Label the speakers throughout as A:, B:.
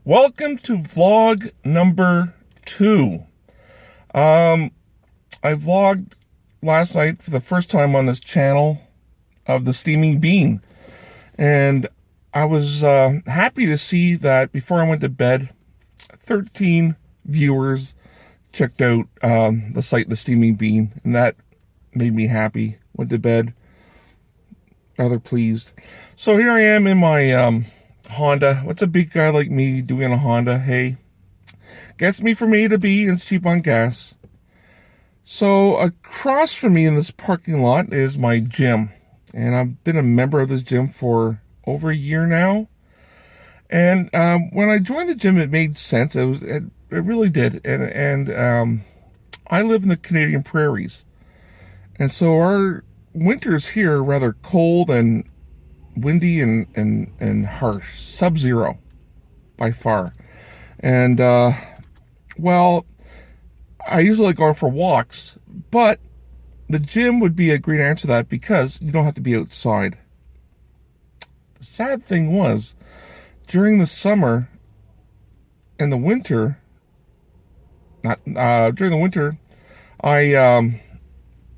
A: Welcome to vlog number 2. I vlogged last night for the first time on this channel of the Steaming Bean. And I was happy to see that before I went to bed, 13 viewers checked out the site, the Steaming Bean. And that made me happy. Went to bed rather pleased. So here I am in my Honda. What's a big guy like me doing a Honda? Hey, gets me from A to B and it's cheap on gas. So across from me in this parking lot is my gym. And I've been a member of this gym for over a year now. And when I joined the gym, it made sense. It really did. And I live in the Canadian prairies. And so our winters here are rather cold and windy and harsh. Sub-zero by far. And well, I usually like going for walks, but the gym would be a great answer to that because you don't have to be outside. The sad thing was, during the summer and the winter, during the winter,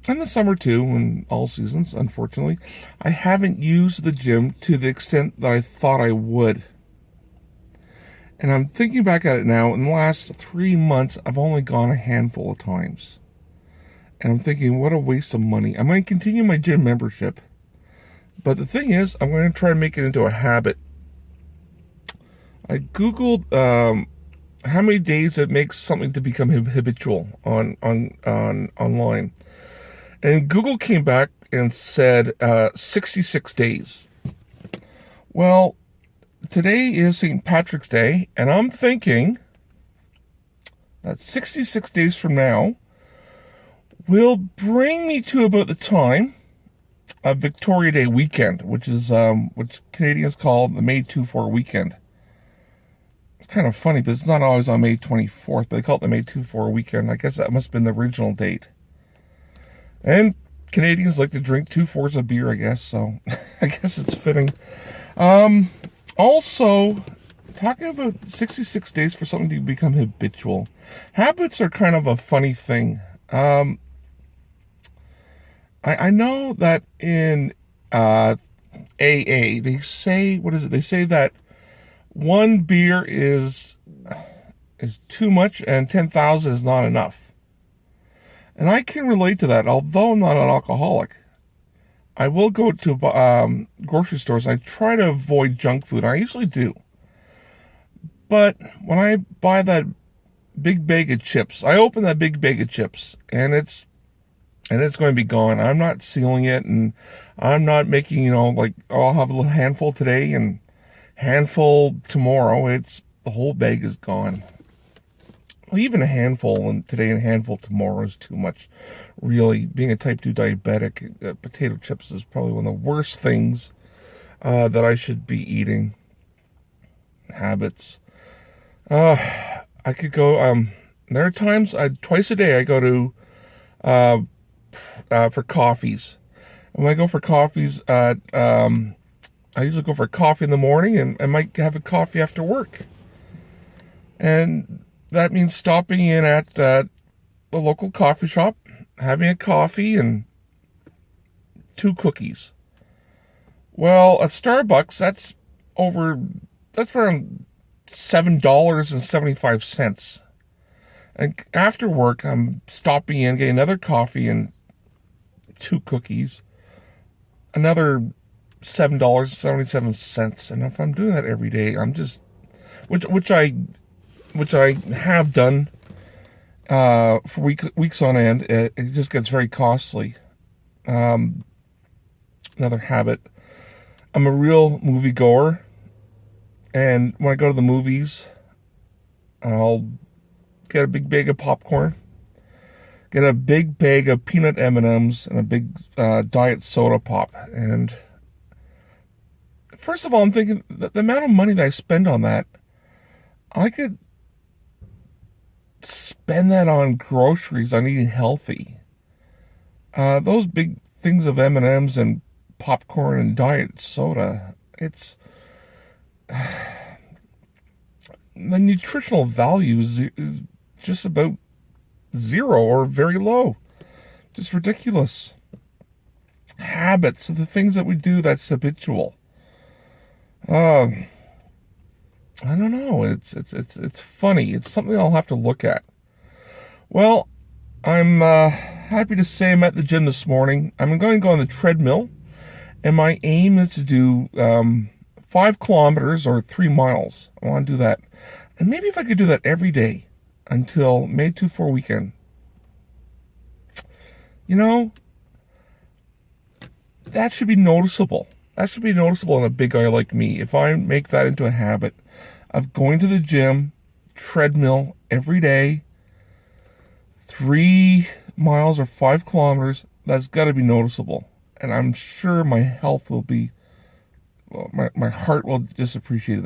A: and the summer too, in all seasons, unfortunately, I haven't used the gym to the extent that I thought I would. And I'm thinking back at it now, in the last 3 months, I've only gone a handful of times. And I'm thinking, what a waste of money. I'm going to continue my gym membership. But the thing is, I'm going to try to make it into a habit. I Googled how many days it makes something to become habitual online. And Google came back and said 66 days. Well, today is St. Patrick's Day, and I'm thinking that 66 days from now will bring me to about the time of Victoria Day weekend, which is which Canadians call the May 2-4 weekend. It's kind of funny, but it's not always on May 24th, but they call it the May 2-4 weekend. I guess that must have been the original date. And Canadians like to drink 2-4s of beer, I guess, so I guess it's fitting. Also, talking about 66 days for something to become habitual. Habits are kind of a funny thing. I know that in AA, they say, what is it? They say that one beer is too much and 10,000 is not enough. And I can relate to that, although I'm not an alcoholic. I will go to grocery stores. I try to avoid junk food. I usually do. But when I buy that big bag of chips, I open that big bag of chips, and it's going to be gone. I'm not sealing it, and I'm not making, like, oh, I'll have a little handful today and handful tomorrow. It's the whole bag is gone. Well, even a handful today and a handful tomorrow is too much. Really, being a type 2 diabetic, potato chips is probably one of the worst things that I should be eating. Habits. I could go, there are times, twice a day I go to, for coffees. And when I go for coffees, I usually go for a coffee in the morning, and I might have a coffee after work. And that means stopping in at the local coffee shop, having a coffee and 2 cookies. Well, at Starbucks, that's around $7.75. And after work, I'm stopping in, getting another coffee and 2 cookies, another $7.77. And if I'm doing that every day, I'm just, which I have done for weeks on end, it just gets very costly. Another habit. I'm a real moviegoer, and when I go to the movies, I'll get a big bag of popcorn, get a big bag of peanut M&Ms, and a big diet soda pop. And first of all, I'm thinking that the amount of money that I spend on that, I could spend that on groceries, on eating healthy. Those big things of M&Ms and popcorn and diet soda, it's the nutritional value is just about zero or very low. Just ridiculous. Habits, the things that we do that's habitual. I don't know. It's funny. It's something I'll have to look at. Well, I'm happy to say I'm at the gym this morning. I'm going to go on the treadmill, and my aim is to do 5 kilometers or 3 miles. I want to do that. And maybe if I could do that every day until May 24 weekend. You know, that should be noticeable. That should be noticeable in a big guy like me. If I make that into a habit of going to the gym, treadmill every day, 3 miles or 5 kilometers, that's got to be noticeable. And I'm sure my health will be, well, my heart will just appreciate it.